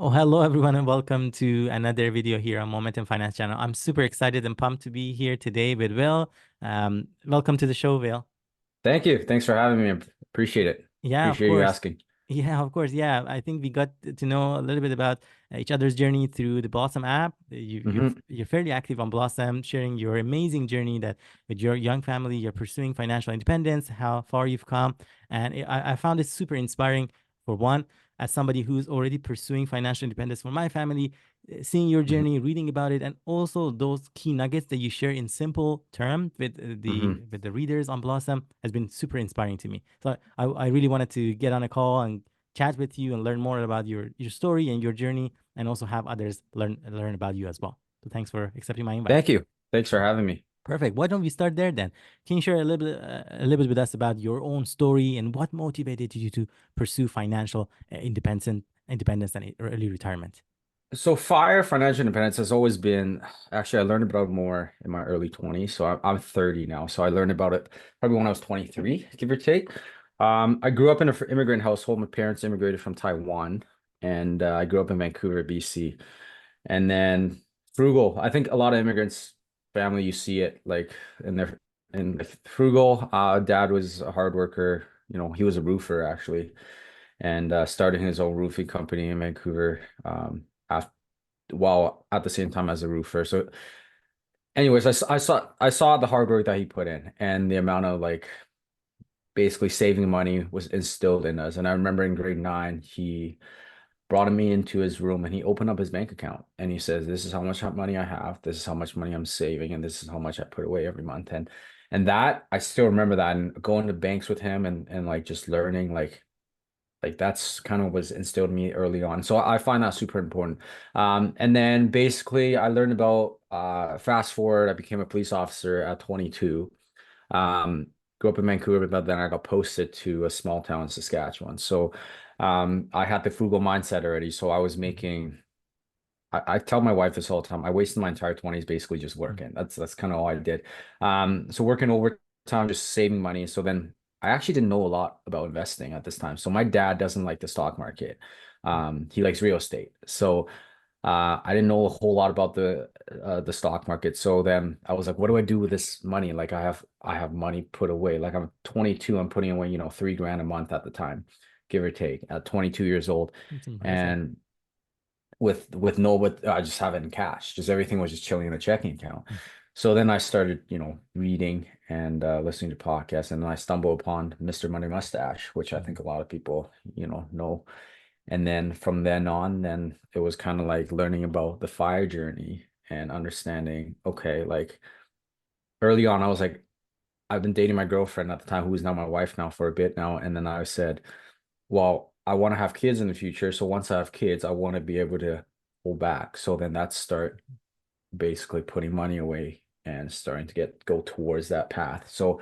Oh, hello everyone, and welcome to another video here on Momentum Finance channel. I'm super excited and pumped to be here today with Will. Welcome to the show, Will. Thank you. Thanks for having me. Appreciate it. Yeah, of Appreciate you course. asking. Yeah, of course. Yeah, I think we got to know a little bit about each other's journey through the Blossom app. Hmm. You're fairly active on Blossom, sharing your amazing journey that with your young family, you're pursuing financial independence, how far you've come, and I found it super inspiring. For one, as somebody who's already pursuing financial independence for my family, seeing your Hmm. journey, reading about it, and also those key nuggets that you share in simple terms with Hmm. the readers on Blossom has been super inspiring to me. So I really wanted to get on a call and chat with you and learn more about your story and your journey, and also have others learn about you as well. So thanks for accepting my invite. Thank you. Thanks for having me. Perfect. Why don't we start there then? Can you share a little bit with us about your own story and what motivated you to pursue financial independence and early retirement? So fire financial independence has always been, actually, I learned about it more in my early 20s. So I'm 30 now. So I learned about it probably when I was 23, give or take. I grew up in an immigrant household. My parents immigrated from Taiwan, and I grew up in Vancouver, BC. And then frugal. I think a lot of immigrants family, you see it like in their in frugal. Dad was a hard worker. He was a roofer actually, and started his own roofing company in Vancouver. After, while at the same time as a roofer. So, anyways, I saw the hard work that he put in and the amount of like basically saving money was instilled in us. And I remember in grade 9, he brought me into his room and he opened up his bank account and he says, "This is how much money I have. This is how much money I'm saving, and this is how much I put away every month." And that I still remember that, and going to banks with him and like just learning like that's kind of was instilled in me early on. So I find that super important. And then basically I learned about fast forward, I became a police officer at 22. Um, Grew up in Vancouver, but then I got posted to a small town in Saskatchewan. So I had the frugal mindset already. So I was making, I tell my wife this all the time. I wasted my entire 20s basically just Mhm. working. That's kind of all I did. So working overtime, just saving money. So then I actually didn't know a lot about investing at this time. So my dad doesn't like the stock market. He likes real estate. So I didn't know a whole lot about the stock market. So then I was like, what do I do with this money? Like I have money put away. Like I'm 22, I'm putting away, 3 grand a month at the time, give or take, at 22 years old. It's impressive. And with I just have it in cash. Just everything was just chilling in a checking account. So then I started, reading and listening to podcasts, and then I stumbled upon Mr. Money Mustache, which I Mhm. think a lot of people, know. And then from then on, then it was kind of like learning about the fire journey and understanding, okay, like early on, I was like, I've been dating my girlfriend at the time, who is now my wife now for a bit now. And then I said, well, I want to have kids in the future. So once I have kids, I want to be able to hold back. So then that's start basically putting money away and starting to go towards that path. So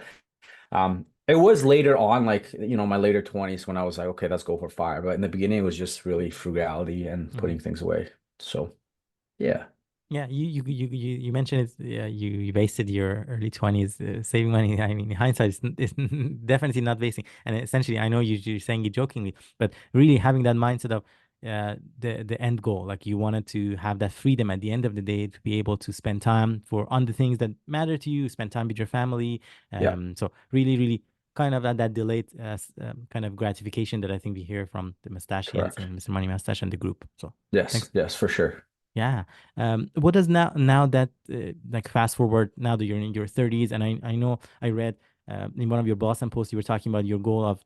it was later on, like, my later 20s when I was like, okay, let's go for fire. But in the beginning, it was just really frugality and Mhm. putting things away. So yeah. Yeah, you mentioned it. Yeah, you wasted your early 20s saving money. I mean, in hindsight, it's definitely not wasting. And essentially, I know you're saying it jokingly, but really having that mindset of the end goal, like you wanted to have that freedom at the end of the day to be able to spend time on the things that matter to you, spend time with your family. Yeah. So really kind of that delayed kind of gratification that I think we hear from the Mustachians Correct. and Mr. Money Mustache and the group. So Yes. thanks. Yes, for sure. Yeah. What does now that like fast forward now that you're in your 30s, and I know I read in one of your Blossom posts you were talking about your goal of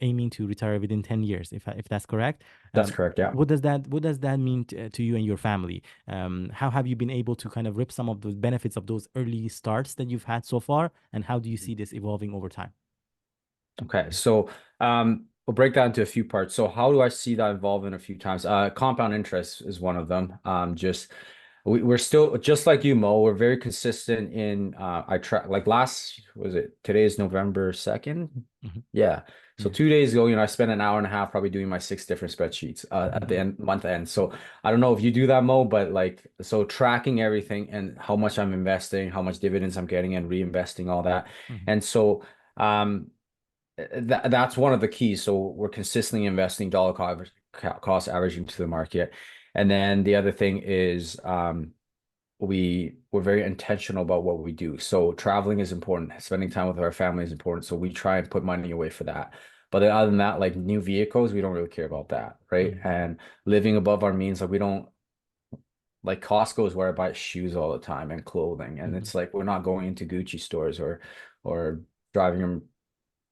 aiming to retire within 10 years, if that's correct. That's correct. Yeah. What does that mean to you and your family? How have you been able to kind of rip some of those benefits of those early starts that you've had so far, and how do you see this evolving over time? Okay, so we'll break that into a few parts. So how do I see that evolving a few times? Compound interest is one of them. Just we're still just like you, Mo. We're very consistent in I track like last was it today is November 2nd? Hmm. Yeah. So Yeah. 2 days ago, I spent an hour and a half probably doing my 6 different spreadsheets at the Hmm. month end. So I don't know if you do that, Mo, but like so tracking everything and how much I'm investing, how much dividends I'm getting and reinvesting all that. Hmm. And so that's one of the keys. So we're consistently investing dollar cost averaging to the market. And then the other thing is we're very intentional about what we do. So traveling is important, spending time with our family is important. So we try and put money away for that. But then other than that, like new vehicles, we don't really care about that, right? Mm-hmm. And living above our means, like we don't like Costco is where I buy shoes all the time and clothing. And Mm-hmm. it's like we're not going into Gucci stores or driving a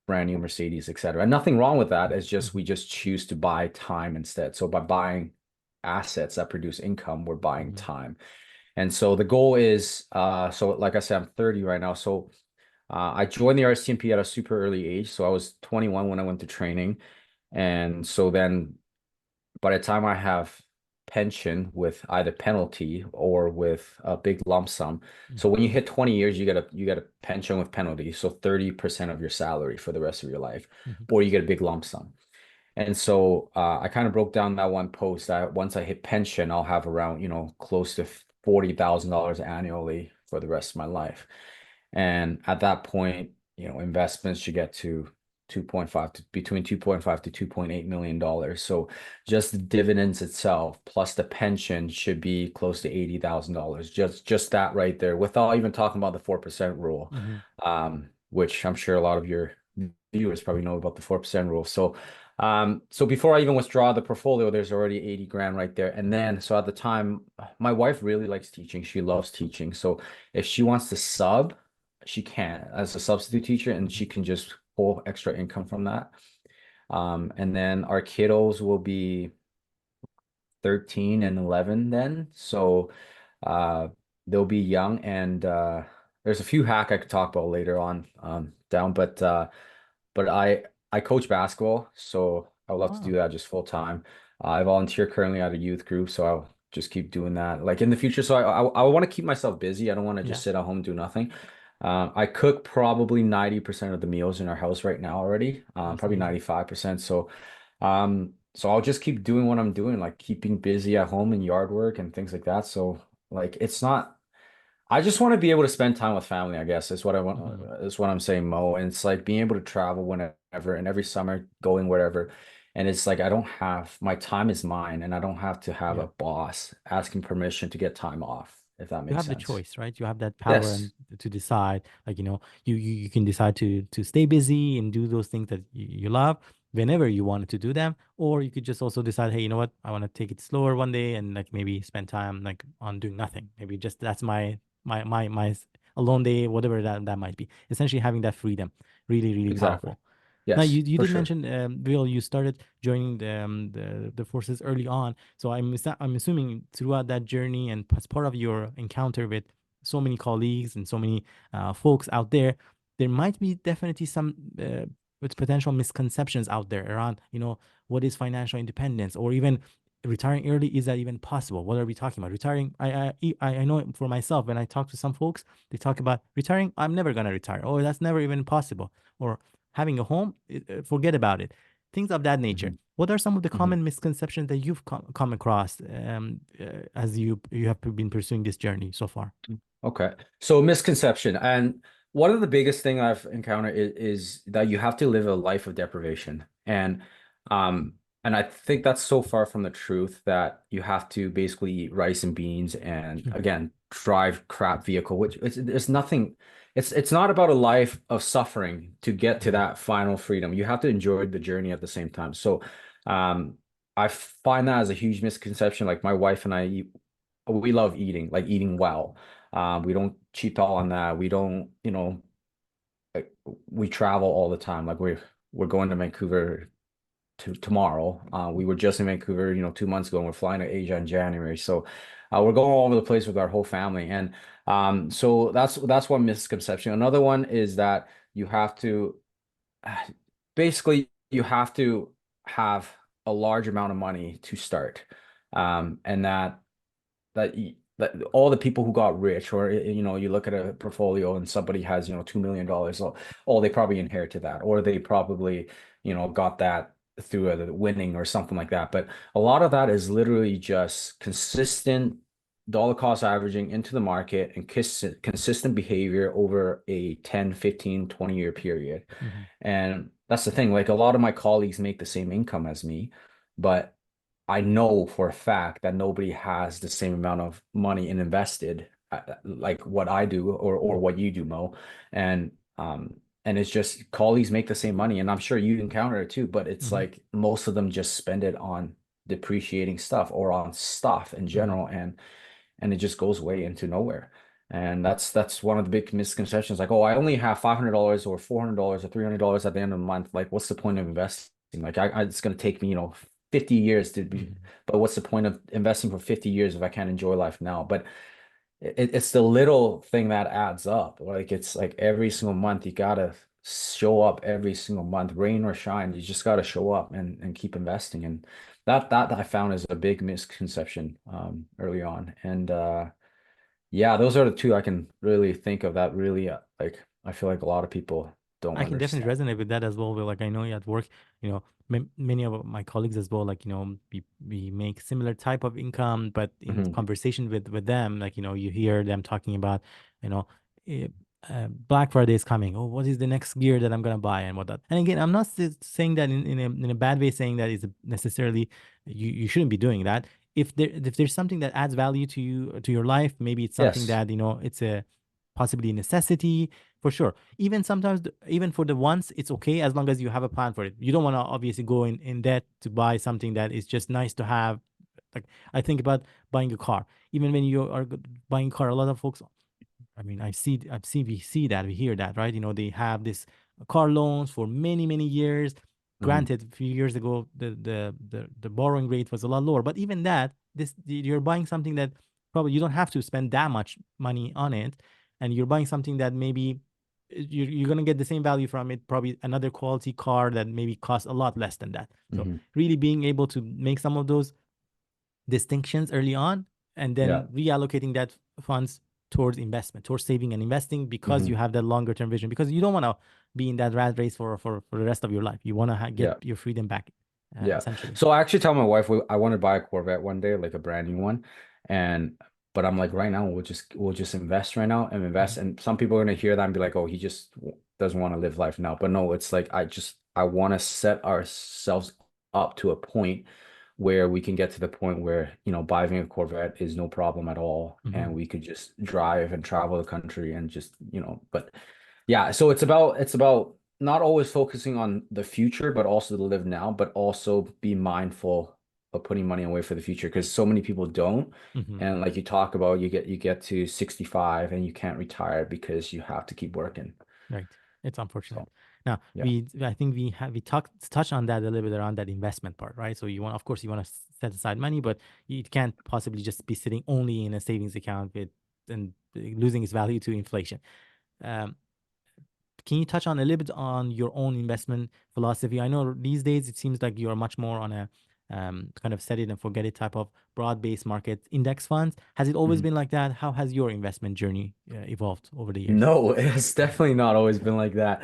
brand new Mercedes, etc. And nothing wrong with that. It's just we just choose to buy time instead. So by buying assets that produce income, we're buying Mm-hmm. time. And so the goal is, so like I said, I'm 30 right now. So I joined the RSTMP at a super early age. So I was 21 when I went to training. And so then by the time I have pension with either penalty or with a big lump sum. So Mm-hmm. when you hit 20 years, you get a pension with penalty. So 30% of your salary for the rest of your life, Mm-hmm. or you get a big lump sum. And so I kind of broke down that one post that once I hit pension, I'll have around, close to $40,000 annually for the rest of my life. And at that point, investments should get to 2.5 to between 2.5 to 2.8 million dollars. So just the dividends itself plus the pension should be close to $80,000. Just that right there, without even talking about the 4% rule, Mm-hmm. which I'm sure a lot of your viewers probably know about the 4% rule. So before I even withdraw the portfolio, there's already 80 grand right there. And then, so at the time, my wife really likes teaching. She loves teaching. So if she wants to sub, she can as a substitute teacher, and Mm-hmm. she can just pull extra income from that. And then our kiddos will be 13 and 11 then. So uh, they'll be young. And there's a few hack I could talk about later on down, but I coach basketball, so I would love to do Oh, that just full time. I volunteer currently at a youth group, so I'll just keep doing that like in the future. So I want to keep myself busy. I don't want to yeah, just sit at home and do nothing. I cook probably 90% of the meals in our house right now already, that's probably amazing. 95%. So I'll just keep doing what I'm doing, like keeping busy at home and yard work and things like that. So like it's not I just want to be able to spend time with family, I guess, is what I want, Mm-hmm. is what I'm saying, Mo. And it's like being able to travel whenever and every summer going wherever. And it's like I don't have my time is mine and I don't have to have Yeah. a boss asking permission to get time off, if that You makes have the sense. choice, right? You have that power and Yes, to decide, like, you can decide to stay busy and do those things that you love whenever you wanted to do them, or you could just also decide, hey, you know what, I want to take it slower one day and like maybe spend time like on doing nothing. Maybe just that's my alone day, whatever that might be. Essentially having that freedom, really, really exactly. powerful. Now Yes, you for did sure. mention, Bill, you started joining the forces early on. So I'm assuming throughout that journey and as part of your encounter with so many colleagues and so many folks out there, there might be definitely some with potential misconceptions out there around, what is financial independence, or even retiring early. Is that even possible? What are we talking about? Retiring, I know for myself, when I talk to some folks, they talk about retiring. I'm never gonna retire. Oh, that's never even possible. Or having a home, forget about it. Things of that nature. Mhm, What are some of the mhm. common misconceptions that you've come across as you have been pursuing this journey so far? Okay. So misconception. And one of the biggest thing I've encountered is that you have to live a life of deprivation. Um and I think that's so far from the truth that you have to basically eat rice and beans and Mhm. again drive crap vehicle, which there's nothing it's not about a life of suffering to get to Mhm. that final freedom. You have to enjoy the journey at the same time. So I find that as a huge misconception. Like my wife and I we love eating, like eating well. We don't cheat all on that. We don't, like, we travel all the time. Like we're going to Vancouver tomorrow. We were just in Vancouver, 2 months ago, and we're flying to Asia in January. So we're going all over the place with our whole family. And so that's one misconception. Another one is that you have to basically you have to have a large amount of money to start. And that all the people who got rich, or you look at a portfolio and somebody has $2 million, they probably inherited that, or they probably got that through a winning or something like that. But a lot of that is literally just consistent dollar cost averaging into the market and consistent behavior over a 10, 15, 20 year period. Mhm. And that's the thing, like a lot of my colleagues make the same income as me, but I know for a fact that nobody has the same amount of money and invested like what I do or what you do, Mo. And and it's just colleagues make the same money, and I'm sure you encounter it too, but it's Mm-hmm. like most of them just spend it on depreciating stuff or on stuff in Mm-hmm. general, and it just goes way into nowhere. And that's one of the big misconceptions. Like, oh, I only have $500 or $400 or $300 at the end of the month. Like, what's the point of investing? Like, it's going to take me, 50 years to be, Mm-hmm. but what's the point of investing for 50 years if I can't enjoy life now? But it's the little thing that adds up. Like, it's like every single month, you gotta show up every single month, rain or shine. You just gotta show up and keep investing. And that I found is a big misconception early on. And yeah, those are the two I can really think of that really like I feel like a lot of people don't I can definitely understand. resonate with that as well. Where, like, I know at work, many of my colleagues as well, like, we make similar type of income, but in Hmm. conversation with them, like, you hear them talking about, you know, eh, Black Friday is coming. Oh, what is the next gear that I'm gonna buy and whatnot. And again, I'm not saying that in a bad way, saying that is necessarily you shouldn't be doing that. If there's something that adds value to you to your life, maybe it's something Yes. that it's a possibly a necessity for sure. Even sometimes, even for the once, it's okay as long as you have a plan for it. You don't want to obviously go in debt to buy something that is just nice to have. Like, I think about buying a car. Even when you are buying a car, a lot of folks, I mean, we see that, we hear that, right? They have this car loans for many, many years. Hmm. Granted, a few years ago, the borrowing rate was a lot lower, but even that, you're buying something that probably you don't have to spend that much money on it, and you're buying something that maybe you're gonna get the same value from it, probably another quality car that maybe costs a lot less than that. So Hmm. really being able to make some of those distinctions early on, and Yeah. then reallocating that funds towards investment, towards saving and investing, because you Hmm. have that longer term vision, because you don't want to be in that rat race for the rest of your life. You want to get Yeah. your freedom back, Yeah. essentially. So I actually tell my wife I want to buy a Corvette one day, like a brand new one. And but I'm like, right now we'll just invest right now and invest. Mhm. And some people are gonna hear that and be like, oh, he just doesn't want to live life now. But no, it's like I want to set ourselves up to a point where we can get to the point where, buying a Corvette is no problem at all. And Mhm. we could just drive and travel the country and just, but yeah, so it's about not always focusing on the future, but also to live now, but also be mindful of putting money away for the future because so many people don't. Mhm. And like you talk about, you get to 65 and you can't retire because you have to keep working. Right. It's unfortunate. So Now, yeah. I think we touched on that a little bit around that investment part, right? So of course, you want to set aside money, but it can't possibly just be sitting only in a savings account with and losing its value to inflation. Um, can you touch on a little bit on your own investment philosophy? I know these days it seems like you're much more on a kind of set it and forget it type of broad-based market index funds. Has it always Mhm. been like that? How has your investment journey evolved over the years? No, it's definitely not always been like that.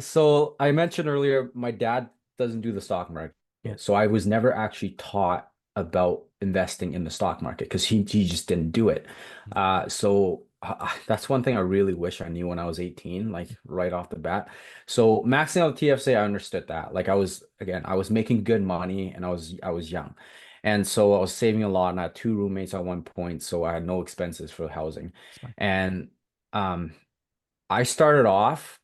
So I mentioned earlier, my dad doesn't do the stock market. Yeah. So I was never actually taught about investing in the stock market because he just didn't do it. That's one thing I really wish I knew when I was 18, like right off the bat. So maxing out TFSA, I understood that. Like I was making good money and I was young. And so I was saving a lot and I had two roommates at one point, so I had no expenses for housing. Smart. And um, I started off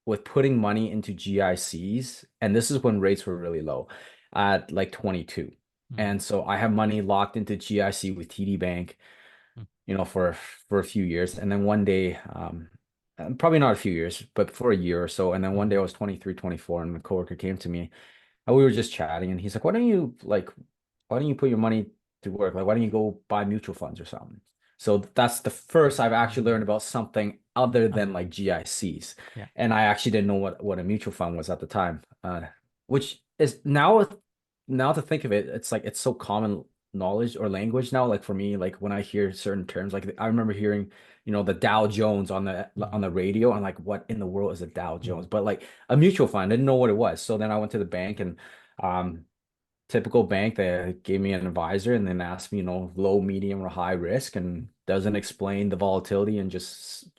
with putting money into GICs, and this is when rates were really low at like 22. Mm-hmm. And so I have money locked into GIC with TD Bank, for a few years. And then one day, probably not a few years, but for a year or so. And then one day Mm-hmm. I was 23, 24, and a coworker came to me and we were just chatting, and he's like, why don't you put your money to work? Like, why don't you go buy mutual funds or something? So that's the first I've actually learned Mm-hmm. about something other than Other like than, GICs. yeah. And I actually didn't know what a mutual fund was at the time. Which is now to think of it, it's like it's so common knowledge or language now. Like for me, like when I hear certain terms, like I remember hearing, the Dow Jones on the Mm-hmm. on the radio. I'm like, what in the world is a Dow Mm-hmm. Jones? But like a mutual fund, I didn't know what it was. So then I went to the bank and um typical bank, they gave me an advisor and then asked me, low, medium, or high risk, and doesn't explain the volatility and just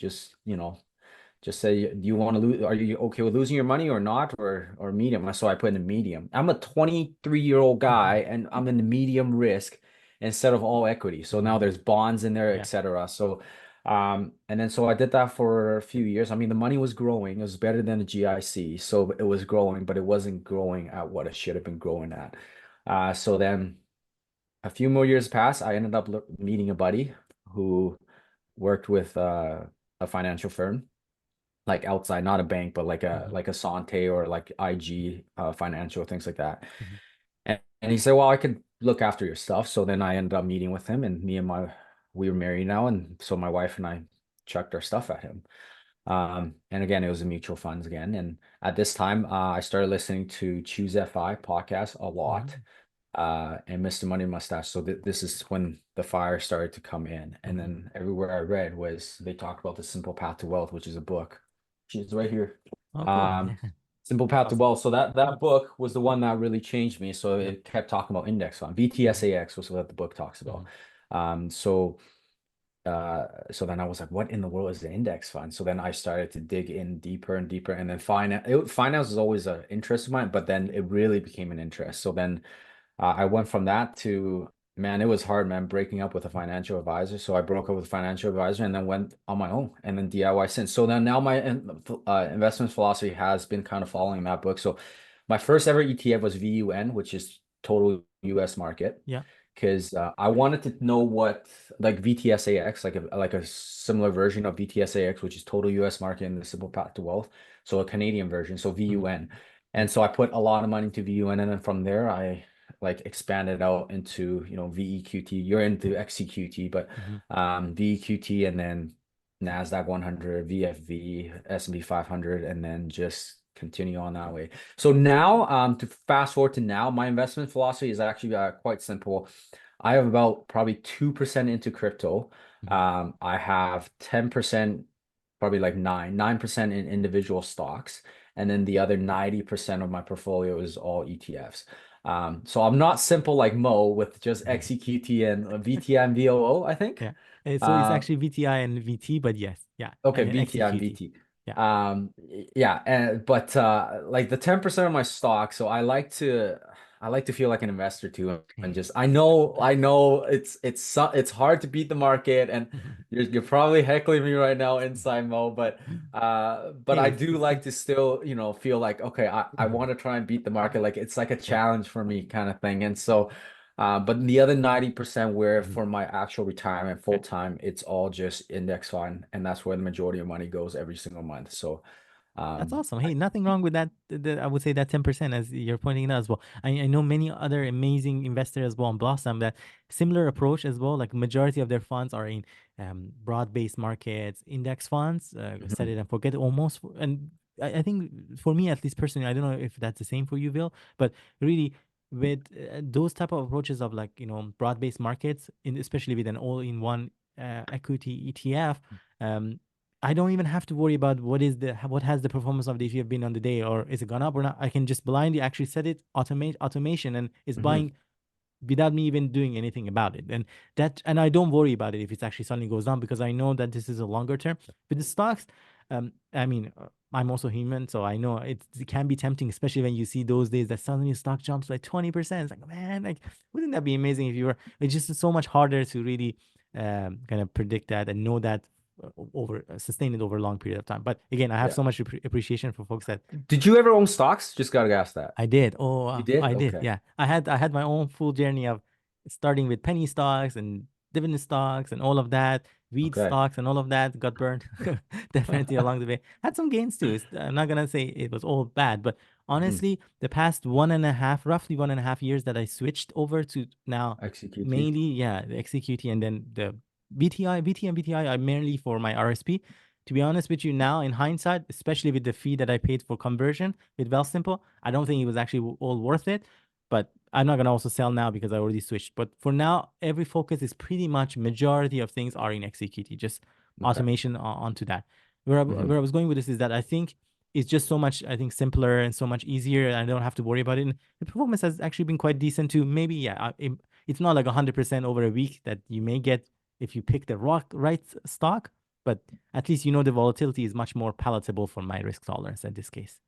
Just say, do you want to lose? Are you okay with losing your money or not, or medium? So I put in a medium. I'm a 23-year-old guy, and I'm in the medium risk instead of all equity. So now there's bonds in there, Yeah. etc. So, and then so I did that for a few years. I mean, the money was growing. It was better than the GIC, so it was growing, but it wasn't growing at what it should have been growing at. So then a few more years passed. I ended up meeting a buddy who worked with a financial firm, like outside, not a bank, but Mhm. like a Sante or like IG financial, things like that. Mhm. And he said, well, I could look after your stuff. So then I ended up meeting with him, and we were married now. And so my wife and I chucked our stuff at him. And again, it was a mutual funds again. And at this time, I started listening to Choose FI podcast a lot, Mhm. and Mr. Money Mustache. So this is when the fire started to come in. And Mhm. then everywhere I read was they talked about the Simple Path to Wealth, which is a book. She's right here. Oh, cool. Um, Simple Path to Awesome. Wealth. So that book was the one that really changed me. So Yeah. it kept talking about index fund. Mhm. VTSAX was what the book talks about. Mhm. So so then I was like, what in the world is the index fund? So then I started to dig in deeper and deeper. And then finance is always an interest of mine, but then it really became an interest. So then I went from that to, man, it was hard, man, breaking up with a financial advisor. So I broke up with a financial advisor and then went on my own and then DIY since. So then now my investment philosophy has been kind of following that book. So my first ever ETF was VUN, which is total US market. Yeah. Because I wanted to know what like VTSAX, like a similar version of VTSAX, which is total US market in the simple path to wealth. So a Canadian version, so Mhm. VUN. And so I put a lot of money into VUN, and then from there I like expanded out into, VEQT. You're into XCQT, but Mhm. VEQT, and then NASDAQ 100, VFV, S&P 500, and then just continue on that way. So now, to fast forward to now, my investment philosophy is actually quite simple. I have about probably 2% into crypto. Mhm. I have 10%, probably like 9% in individual stocks. And then the other 90% of my portfolio is all ETFs. So I'm not simple like Mo with just Mhm. XEQT and VTI and VOO, I think. Yeah. So it's Uh, actually VTI and VT, but yes. Yeah. Okay, And then VT on XEQT. VT. Yeah. Yeah, and but like the 10% of my stock, so I like to feel like an investor too, and just I know it's hard to beat the market, and you're probably heckling me right now inside Mo, but Hey, I it's do it's like to still, feel like okay, I want to try and beat the market, like it's like a yeah. challenge for me kind of thing. And so but the other 90% where Mhm. for my actual retirement full time, it's all just index fund, and that's where the majority of money goes every single month. So, That's um, awesome. I, Hey, nothing wrong with that. I would say that 10%, as you're pointing out as well. I know many other amazing investors as well on Blossom that similar approach as well. Like majority of their funds are in broad-based markets, index funds, set Mhm, it and forget it almost. And I think for me, at least personally, I don't know if that's the same for you, Bill, but really with those type of approaches of like, broad-based markets, especially with an all-in-one equity ETF, um, I don't even have to worry about what has the performance of the ETF been on the day, or is it gone up or not. I can just blindly actually set it automation, and it's mhm. buying without me even doing anything about it. And I don't worry about it if it's actually suddenly goes down, because I know that this is a longer term. With the stocks, I mean, I'm also human, so I know it can be tempting, especially when you see those days that suddenly stock jumps like 20%. It's like, man, like wouldn't that be amazing if you were? It's just so much harder to really kind of predict that and know that over sustain it over a long period of time. But again, I have Yeah. so much appreciation for folks that Did you ever own stocks? Just gotta ask that. I did. Oh, You did? I did. Okay. Yeah, I had my own full journey of starting with penny stocks and dividend stocks and all of that, weed Okay. stocks and all of that. Got burned definitely along the way. Had some gains too. I'm not gonna say it was all bad, but Mhm. honestly, the past one and a half, roughly 1.5 years that I switched over to now, XQT. mainly the XCQT and then the BTI are mainly for my RSP. To be honest with you, now in hindsight, especially with the fee that I paid for conversion with Wealthsimple, I don't think it was actually all worth it. But I'm not gonna also sell now because I already switched. But for now, every focus is pretty much majority of things are in executing, just Okay. automation onto that. Where I Hmm. was going with this is that I think it's just so much, I think, simpler and so much easier. And I don't have to worry about it. And the performance has actually been quite decent too. Maybe, yeah, it's not like 100% over a week that you may get if you pick the right stock. but at least you know the volatility is much more palatable for my risk tolerance in this case.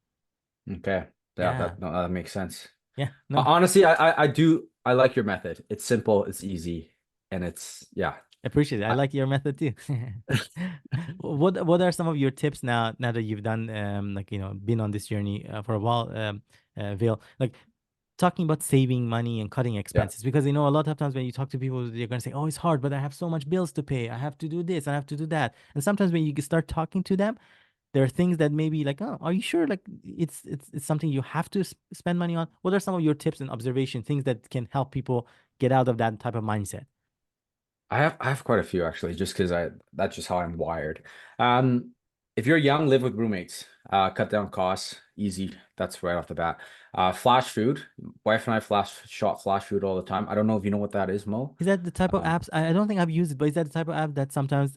Okay. Yeah, Yeah. no, that makes sense. Yeah. No, Honestly, I like your method. It's simple, it's easy, and it's yeah. appreciate it. I I, like your method too. What are some of your tips now that you've done like been on this journey for a while, Vil? Like talking about saving money and cutting yeah. expenses because a lot of times when you talk to people, they're gonna say, "Oh, it's hard, but I have so much bills to pay. I have to do this, I have to do that." And sometimes when you start talking to them, there are things that maybe like, "Oh, are you sure? Like it's something you have to spend money on." What are some of your tips and observation things that can help people get out of that type of mindset? I have quite a few actually, just because I that's just how I'm wired. Um, if you're young, live with roommates. Cut down costs, easy. That's right off the bat. Flash food. Wife and I flash food all the time. I don't know if you know what that is, Mo. Is that the type of Um, apps? I don't think I've used it, but is that the type of app that sometimes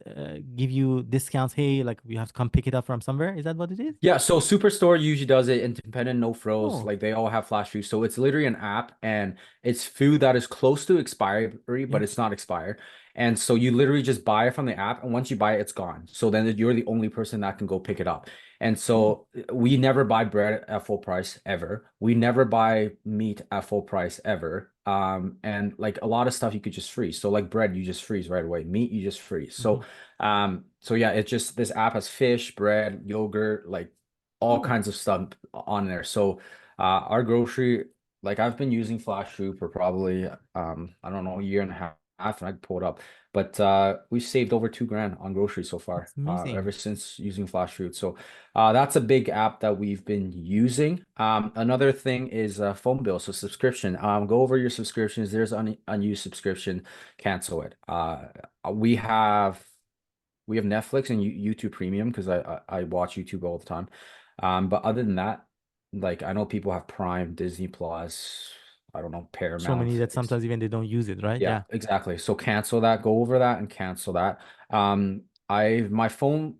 give you discounts? Hey, like you have to come pick it up from somewhere. Is that what it is? Yeah, so Superstore usually does it. Independent, no frills. Oh, Like they all have flash food. So it's literally an app and it's food that is close to expiry, yeah. but it's not expired. And so you literally just buy it from the app, and once you buy it, it's gone. So then you're the only person that can go pick it up. And Oh, so we never buy bread at full price ever. We never buy meat at full price ever. And like a lot of stuff you could just freeze. So like bread, you just freeze right away. Meat, you just freeze. mhm. So yeah, it's just this app has fish, bread, yogurt, like all Oh, kinds of stuff on there. So our grocery, like I've been using Flash Food for probably I don't know, a year and a half, and I can pull it up. But we saved over 2 grand on groceries so far, that's amazing. ever since using Flash Food. So that's a big app that we've been using. Another thing is phone bill, so subscription. Go over your subscriptions. There's unused subscription, cancel it. We have we have Netflix and YouTube Premium because I watch YouTube all the time. But other than that, like I know people have Prime, Disney Plus, I don't know, So many Paramount. that sometimes even they don't use it, right? Yeah, Yeah. exactly. So cancel that, go over that and cancel that. I my phone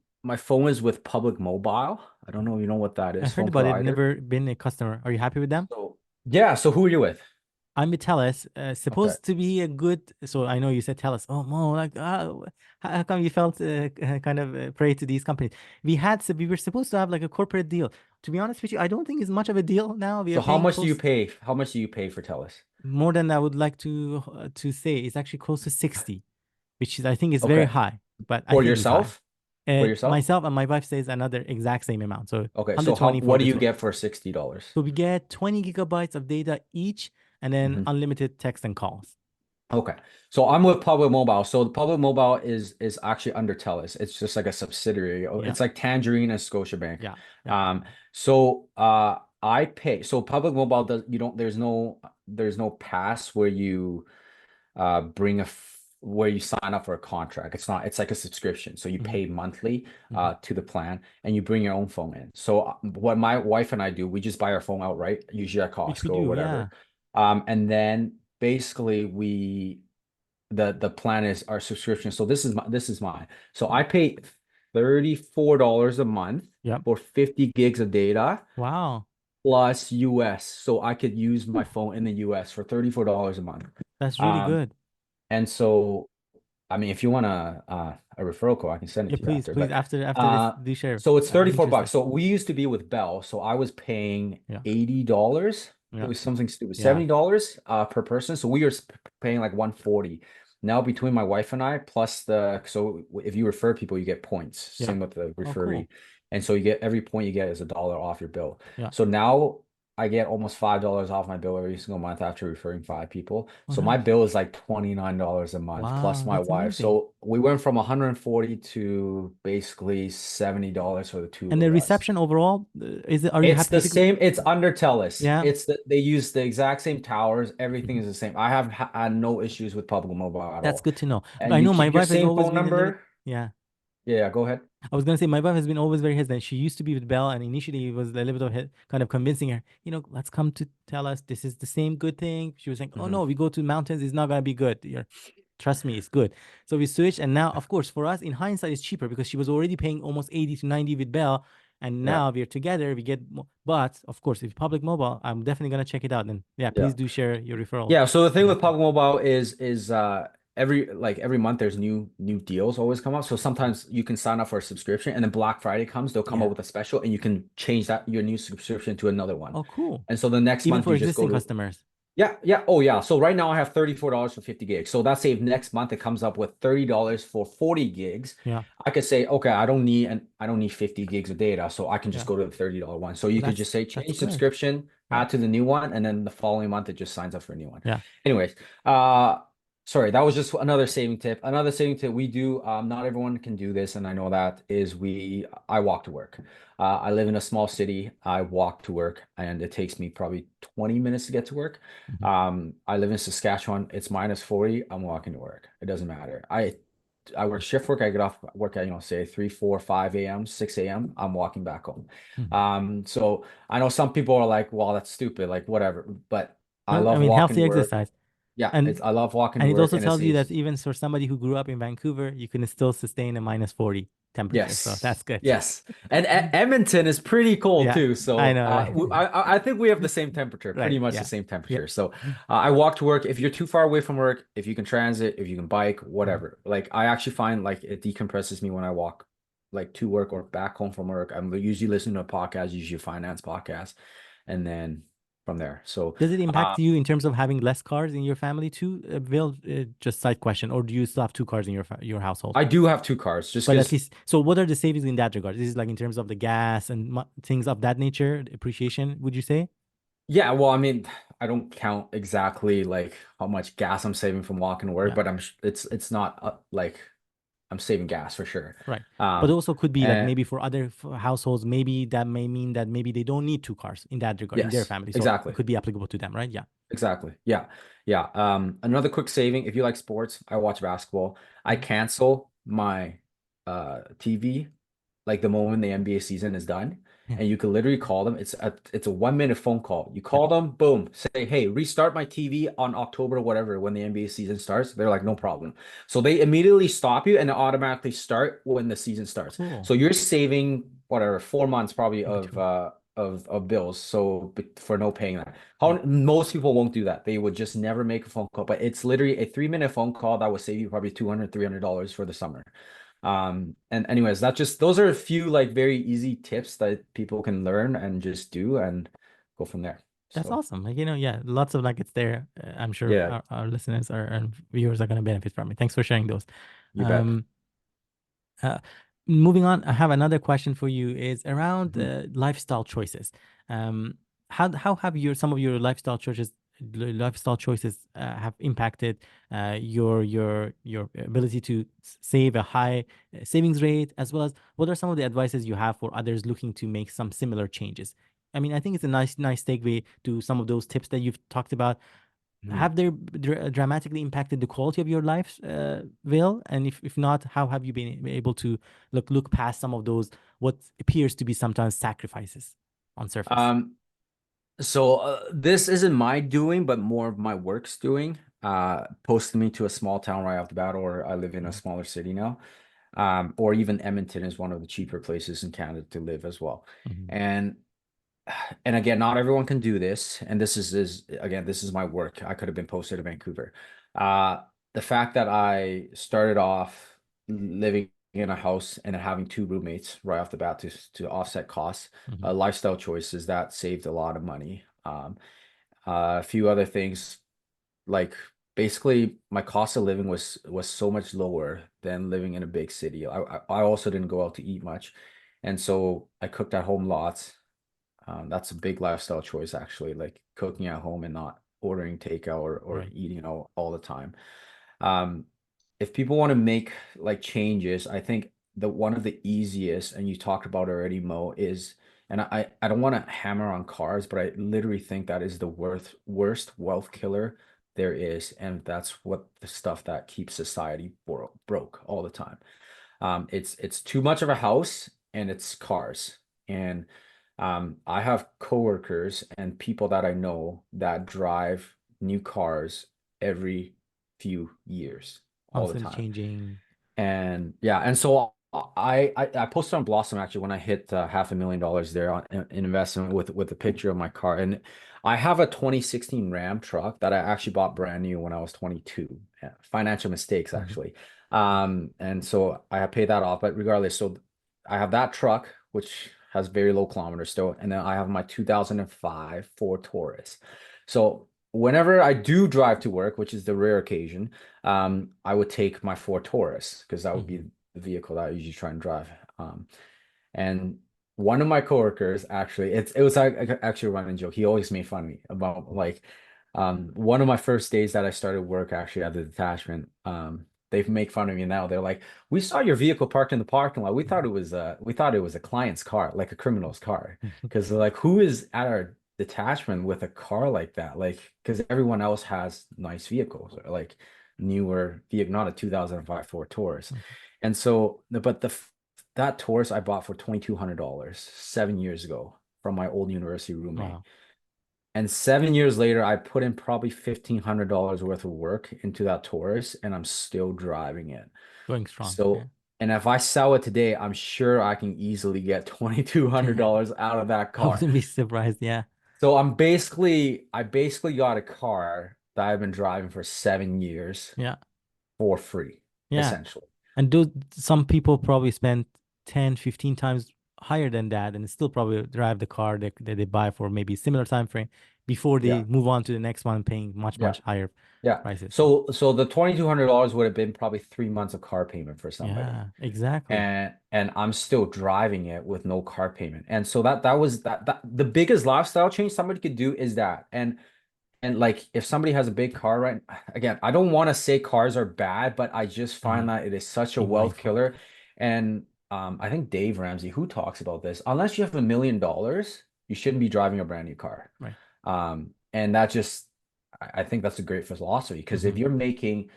is with Public Mobile. I don't know if you know what that I is, heard phone about it, provider. never been a customer. Are you happy with them? So yeah, so who are you with? I'm with Telus, Okay. supposed to be a good. So I know you said Telus. Oh, Mo, like, how come you felt kind of prey to these companies? We were supposed to have like a corporate deal. To be honest with you, I don't think it's much of a deal now. We are So how paying much do you close pay? How much do you pay for TELUS? more than I would like to say. It's actually close to 60, which is I think is very Okay. high, but I For think it's high. yourself? For yourself? Myself and my wife says another exact same amount, so Okay, so how 120 for what do the you two. get for $60? So we get 20 gigabytes of data each, and then Hmm. unlimited text and calls. Okay. So I'm with Public Mobile. So the Public Mobile is actually under TELUS. It's just like a subsidiary. Yeah, It's like Tangerine and Scotiabank. yeah, yeah. So I pay. So Public Mobile does you don't there's no pass where you where you sign up for a contract. It's like a subscription. So you Hmm. pay monthly Hmm. to the plan and you bring your own phone in. So what my wife and I do, we just buy our phone outright, usually at Which we Costco or do, whatever. yeah. And then basically the plan is our subscription. So this is mine. So Mm. I pay $34 a month Yep. for 50 gigs of data Wow. plus US. So I could use my Ooh, phone in the US for $34 a month. that's really Um, good. and so I mean, if you want a referral code, I can send it Yeah, to you please, after. please. But After this, uh, do share. so it's I'm 34 interested. bucks. So we used to be with Bell, so I was paying Yeah, $80. It yeah, was something stupid, yeah. $70 per person. So we were paying like 140. Now between my wife and I, plus so if you refer people, you get points. Yeah. Same with the Oh, referee. cool. And so you get every point you get is $1 off your bill. Yeah. So now I get almost $5 off my bill every single month after referring 5 people. Oh, So my nice. bill is like $29 a month plus Wow, my that's wife. amazing. So we went from 140 to basically $70 for the two And the of us. reception overall, is it? Are you It's happy the with the? same. It's under TELUS. Yeah. They use the exact same towers. Everything Mhm. is the same. I have had no issues with Public Mobile at That's all. good to know. And I you know my keep your wife has same always phone been a little. number. Yeah. Yeah, go ahead. I was gonna say my wife has been always very hesitant. She used to be with Belle, and initially it was a little bit of kind of convincing her, let's come to tell us this is the same good thing. She was like, "Oh Hmm. no, we go to mountains, it's not gonna be good. Trust me, it's good." So we switched, and now, of course, for us in hindsight, it's cheaper because she was already paying almost 80 to 90 with Belle, and Yeah. now we're together, we get more. But of course, if public mobile, I'm definitely gonna check it out. And yeah, Yeah. please do share your referral. Yeah, so the thing Link with there. Public Mobile every month there's new deals always come up. So sometimes you can sign up for a subscription, and then Black Friday comes, they'll come up Yeah. with a special, and you can change that your new subscription to another one. Oh, cool. And so the next Even month for you just go existing to customers. yeah, yeah. Oh, yeah. So right now I have $34 for 50 gigs. So that's if next month it comes up with $30 for 40 gigs. Yeah. I could say, okay, I don't need 50 gigs of data, so I can just Yeah. go to the $30 one. So you could just say That's change great. subscription, Yeah. add to the new one, and then the following month it just signs up for a new one. Yeah. Anyways, uh sorry, that was just another saving tip. Another saving tip we do, not everyone can do this, and I know that is I walk to work. I live in a small city. I walk to work, and it takes me probably 20 minutes to get to work. Mhm. I live in Saskatchewan. It's minus 40. I'm walking to work. It doesn't matter. I work shift work. I get off work at, say 3, 4, 5 a.m., 6 a.m. I'm walking back home. Mhm. So I know some people are like, well, that's stupid, like whatever. But I No, I love mean walking to healthy work. exercise. Yeah, And I love walking to and it work, also and it tells you that saves. even for somebody who grew up in Vancouver, you can still sustain a minus 40 temperature. So Yes. that's good. Yes. And Edmonton is pretty cold Yeah, too. I So know, right? I think we have the same temperature, pretty Right. much the Yeah. same Yeah. temperature. So I walk to work. If you're too far away from work, if you can transit, if you can bike, Mhm. whatever. Like I actually find like it decompresses me when I walk like to work or back home from work. I'm usually listening to a podcast, usually a finance podcast, and then from there. So Does it impact um, you in terms of having less cars in your family too, Bill? Just side question, or do you still have two cars in your household? I do have two cars just But at because. least, so what are the savings in that regard? This is like in terms of the gas and things of that nature, the appreciation, would you say? Yeah, well, I mean, I don't count exactly like how much gas I'm saving from walking to work, Yeah. but it's not like I'm saving gas for sure. Right. But Um, also could be like and maybe for other households, maybe that may mean that maybe they don't need two cars in that regard in their yes, family. So it exactly. could be applicable to them, right? Yeah. Exactly. Yeah. Yeah. Another quick saving, if you like sports, I watch basketball. I Mhm. cancel my TV like the moment the NBA season is done. Yeah. And you can literally call them. It's a 1 minute phone call. You Yeah. call them, boom, say, hey, restart my TV on October, whatever, when the NBA season starts. They're like, no problem. So they immediately stop you and automatically start when the season starts. Cool. So you're saving whatever 4 months probably Me too. of bills. So for no paying that. Yeah. How most people won't do that. They would just never make a phone call, but it's literally a 3 minute phone call that would save you probably $200, $300 for the summer. And anyways, those are a few like very easy tips that people can learn and just do and go from there. That's So awesome. Like, yeah, lots of nuggets there. I'm sure yeah, our listeners and viewers are going to benefit from it. Thanks for sharing those. you bet. Um, Uh, moving on, I have another question for you is around Mhm. lifestyle choices. Um, how have some of your lifestyle choices have impacted your ability to save a high savings rate, as well as what are some of the advices you have for others looking to make some similar changes? I mean, I think it's a nice segue to some of those tips that you've talked about. Mhm. Have they dramatically impacted the quality of your life, Will? And if not, how have you been able to look past some of those what appears to be sometimes sacrifices on surface? Um, so this isn't my doing, but more of my work's doing. Posted me to a small town right off the bat, or I live in a Mhm. smaller city now. Or even Edmonton is one of the cheaper places in Canada to live as well. Mhm. And and again, not everyone can do this. And this is my work. I could have been posted to Vancouver. The fact that I started off living in a house and then having two roommates right off the bat to offset costs, Mhm. lifestyle choices that saved a lot of money. A few other things like basically my cost of living was so much lower than living in a big city. I also didn't go out to eat much, and so I cooked at home lots. That's a big lifestyle choice, actually, like cooking at home and not ordering takeout or Right. eating out all the time. Um, if people want to make like changes, I think the one of the easiest, and you talked about already, Mo, is, and I don't want to hammer on cars, but I literally think that is the worst wealth killer there is, and that's what the stuff that keeps society broke all the time. It's too much of a house and it's cars. And I have coworkers and people that I know that drive new cars every few years all the Constantly time. changing. And yeah, and so I posted on Blossom actually when I hit $500,000 there on in investment with a picture of my car, and I have a 2016 Ram truck that I actually bought brand new when I was 22. Yeah, financial mistakes Mhm. actually. And so I have paid that off, but regardless, so I have that truck which has very low kilometers still, and then I have my 2005 Ford Taurus. So whenever I do drive to work, which is the rare occasion, I would take my Ford Taurus because that would be Mhm. the vehicle that I usually try and drive. And one of my coworkers actually, it was like actually a running joke. He always made fun of me about like one of my first days that I started work actually at the detachment. They make fun of me now. They're like, "We saw your vehicle parked in the parking lot. We thought it was a client's car, like a criminal's car." Mhm. Because like, who is at our detachment with a car like that? Like, because everyone else has nice vehicles, or like newer vehicle, not a 2005 Ford Taurus. Mhm. And so, but that Taurus I bought for $2,200 7 years ago from my old university roommate. Wow. And 7 years later, I put in probably $1,500 worth of work into that Taurus, and I'm still driving it. Going strong. Yeah. So, and if I sell it today, I'm sure I can easily get $2,200 out of that I car. wouldn't be surprised. Yeah. So I basically got a car that I've been driving for 7 years Yeah. for free, Yeah. essentially. And those some people probably spend 10, 15 times higher than that and still probably drive the car that they buy for maybe similar time frame before they Yeah. move on to the next one paying much, Yeah. much higher Yeah. prices. Yeah. So the $2,200 would have been probably 3 months of car payment for somebody. Yeah, exactly. And I'm still driving it with no car payment. And so that was that the biggest lifestyle change somebody could do is that. And like if somebody has a big car, right? Again, I don't want to say cars are bad, but I just Hmm. find that it is such a Be wealth mindful. killer. And I think Dave Ramsey, who talks about this, unless you have $1 million, you shouldn't be driving a brand new car. Right. And that just I think that's a great philosophy because if Hmm. you're making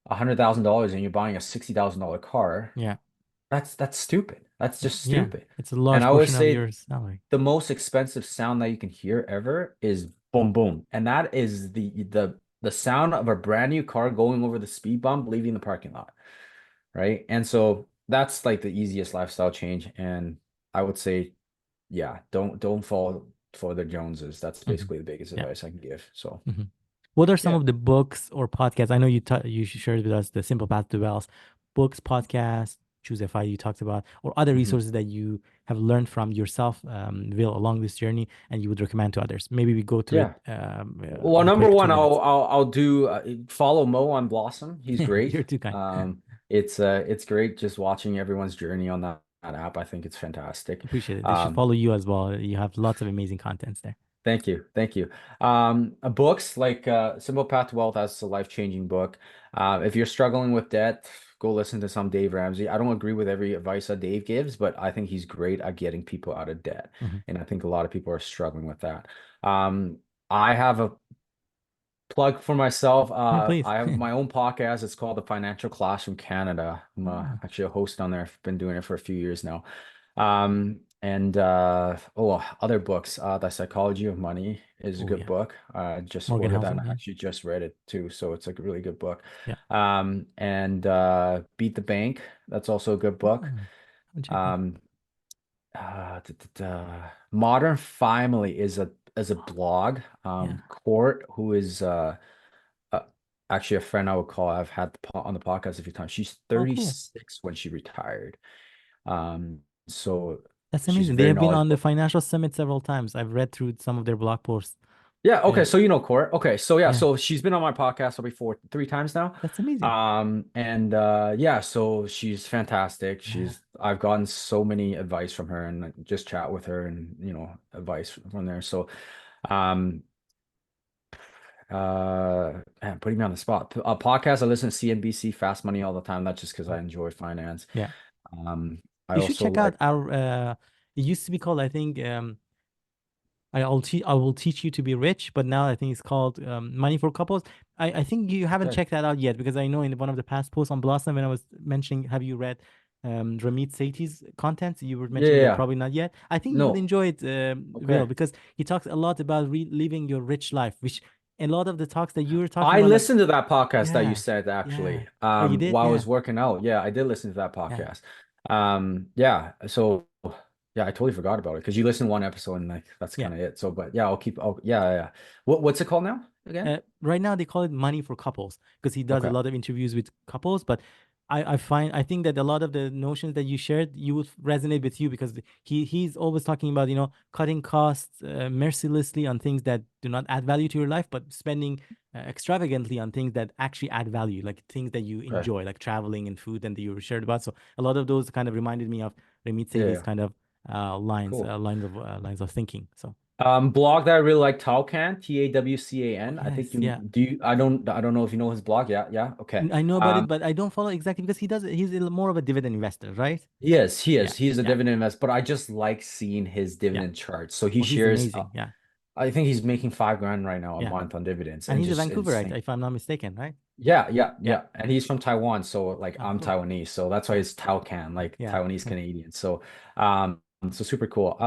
$100,000 and you're buying a $60,000 car, Yeah. that's stupid. That's just Yeah. stupid. It's a And large I always portion of say your salary. the most expensive sound that you can hear ever is boom boom. And that is the sound of a brand new car going over the speed bump, leaving the parking lot. Right. And so that's like the easiest lifestyle change. And I would say, yeah, don't fall for the Joneses. That's Hmm. basically the biggest Yeah. advice I can give. So Hmm. What are some yeah. of the books or podcasts? I know you shared with us the Simple Path to Wealth books, podcasts, Choose FI you talked about, or other Mhm. resources that you have learned from yourself, Will, along this journey, and you would recommend to others. Maybe we go through it Yeah. Well, in a number quick two one, minutes. I'll do follow Mo on Blossom. He's great. You're too kind. It's great just watching everyone's journey on that app. I think it's fantastic. Appreciate it. They should Um, follow you as well. You have lots of amazing contents there. Thank you. Thank you. Books like Simple Path to Wealth, that's a life-changing book. If you're struggling with debt, go listen to some Dave Ramsey. I don't agree with every advice that Dave gives, but I think he's great at getting people out of debt. Hmm. And I think a lot of people are struggling with that. Um, I have a plug for myself. Yeah, please. I have my own podcast. It's called The Financial Classroom Canada. I'm Ah, actually a host on there. I've been doing it for a few years now. And other books. The Psychology of Money is a oh good yeah. book. I just Morgan ordered that Housel. and I Yeah. actually just read it too. So it's like a really good book. Yeah. And Beat the Bank. That's also a good book. Ah, I'll check that. Um, Modern Family is a blog. Yeah. Court, who is uh, actually a friend I would call. I've had on the podcast a few times. She's Oh, cool. 36 when she retired. So That's she's amazing. They very have been on the knowledgeable. financial summit several times. I've read through some of their blog posts. Yeah, Yeah. okay, so you know Court. Okay, so yeah, Yeah. so she's been on my podcast probably 3 times now. That's amazing. And yeah, so she's fantastic. Yeah. I've gotten so many advice from her and just chat with her and advice from there. So um man, putting me on the spot. A podcast, I listen to CNBC Fast Money all the time. That's just because I Oh, enjoy finance. yeah. I You should also check out like our it used to be called, I think, I will teach you to be rich, but now I think it's called Money for Couples. I think you haven't okay. checked that out yet because I know in one of the past posts on Blossom when I was mentioning, have you read Ramit Sethi's contents? You were Yeah, yeah, mentioning that yeah. probably not yet. I think you would No. enjoy it, Will, Okay. because he talks a lot about living your rich life, which a lot of the talks that you were talking I about, like, listened to that podcast that you yeah, said yeah. actually Oh, you did? while I Yeah, was working out. Yeah, I did listen to that yeah. podcast. Yeah. So yeah, I totally forgot about it because you listen to one episode and like that's Yeah. kind of it. So, but yeah, I'll keep. Oh, yeah, yeah. What's it called now again? Right now they call it money for couples because he does a Okay. lot of interviews with couples. But I think that a lot of the notions that you shared you would resonate with you because he's always talking about cutting costs mercilessly on things that do not add value to your life, but spending extravagantly on things that actually add value, like things that you Okay. enjoy, like traveling and food, and that you shared about. So a lot of those kind of reminded me of Ramit Yeah, Sehi's yeah. kind of Cool. lines of thinking. So Blog that I really like, 𝗖𝐋𝐈𝖖, oh TAWCAN. I think yes, you yeah. do. I don't know if you know his blog. Yeah, yeah. Okay. I know about it, but I don't follow exactly because he's more of a dividend investor, right? He is. He Yeah, is. He's a yeah, dividend investor, but I just like seeing his yeah. dividend charts. So he Oh, he's shares. amazing. Yeah, I think he's making 5 grand right now a yeah. month on dividends, And and he's a just Vancouverite, insane. if I'm not mistaken, right? Yeah, yeah, Yeah. yeah. And he's from Taiwan, so like Oh, I'm cool. Taiwanese, so that's why Yeah, it's 𝗖𝐋𝐈𝖖, like yeah. Taiwanese Canadian. So super cool.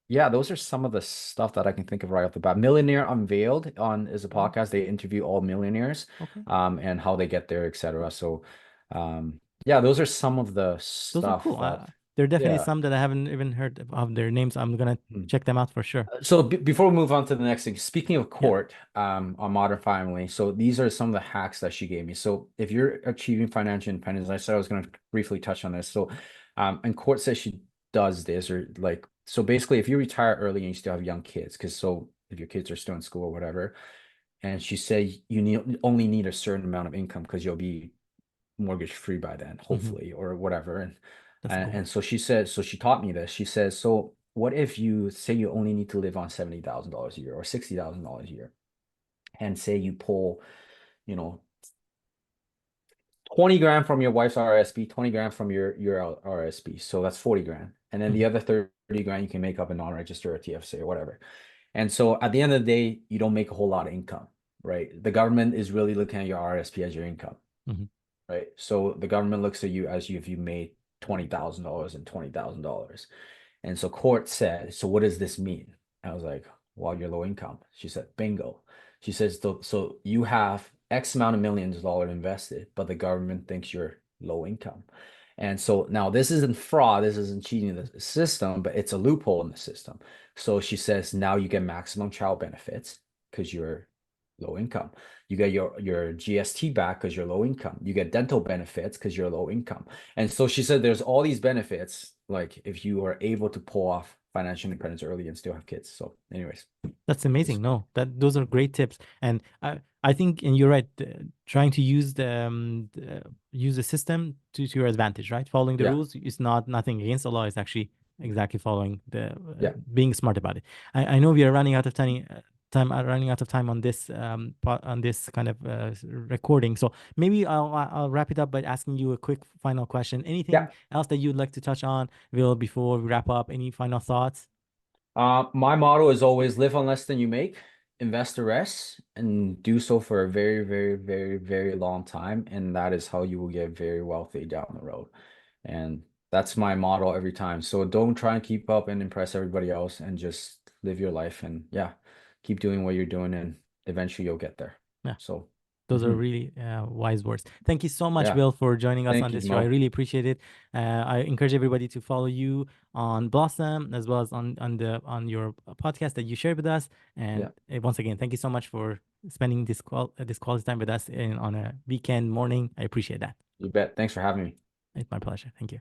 Yeah, those are some of the stuff that I can think of right off the bat. Millionaire Unveiled on is a Oh, podcast. They interview all millionaires, okay. and how they get there, etc. So, yeah, those are some of the Those are stuff cool. that, There are definitely yeah. some that I haven't even heard of their names. I'm gonna Hmm. check them out for sure. So before we move on to the next thing, speaking of Yeah. court, on Modern Family, so these are some of the hacks that she gave me. So if you're achieving financial independence, I said I was going to briefly touch on this. So, and court says she does this, or like, so basically, if you retire early and you still have young kids, because so if your kids are still in school or whatever, and she said you only need a certain amount of income because you'll be mortgage free by then, Hmm. hopefully, or whatever. And That's a and, goal. and so she said, so she taught me this. She says, so what if you say you only need to live on $70,000 a year or $60,000 a year, and say you pull, you know, 20 grand from your wife's RSP, 20 grand from your RSP. So that's 40 grand. And then the Hmm. other 30 grand you can make up a non-register or TFSA or whatever. And so at the end of the day, you don't make a whole lot of income, right? The government is really looking at your RSP as your income, Hmm. right? So the government looks at you as if you made $20,000 and $20,000. And so court said, so what does this mean? I was like, well, you're low income. She said, bingo. She says, so you have X amount of millions of dollars invested, but the government thinks you're low income. And so now this isn't fraud, this isn't cheating the system, but it's a loophole in the system. So she says, now you get maximum child benefits because you're low income. You get your GST back because you're low income. You get dental benefits because you're low income. And so she said there's all these benefits, like if you are able to pull off financial independence early and still have kids. So, anyways, That's amazing. just No, those are great tips, and I think, and you're right. Trying to use use the system to your advantage, right? Following the yeah, rules is not nothing against the law. It's actually exactly following yeah, being smart about it. I know we are running out of running out of time on this on this kind of recording. So maybe I'll wrap it up by asking you a quick final question. Anything yeah. else that you'd like to touch on, Will, before we wrap up? Any final thoughts? My motto is always live on less than you make, invest the rest, and do so for a very, very, very, very long time. And that is how you will get very wealthy down the road. And that's my motto every time. So don't try and keep up and impress everybody else and just live your life and yeah, keep doing what you're doing and eventually you'll get there. Yeah. So, Those are mhm, really wise words. Thank you so much, yeah, Will, for joining us on thank you, this show. I Mo. really appreciate it. I encourage everybody to follow you on Blossom as well as on your podcast that you shared with us. And Yeah, once again, thank you so much for spending this quality time with us on a weekend morning. I appreciate that. you bet. Thanks for having me. It's my pleasure. Thank you.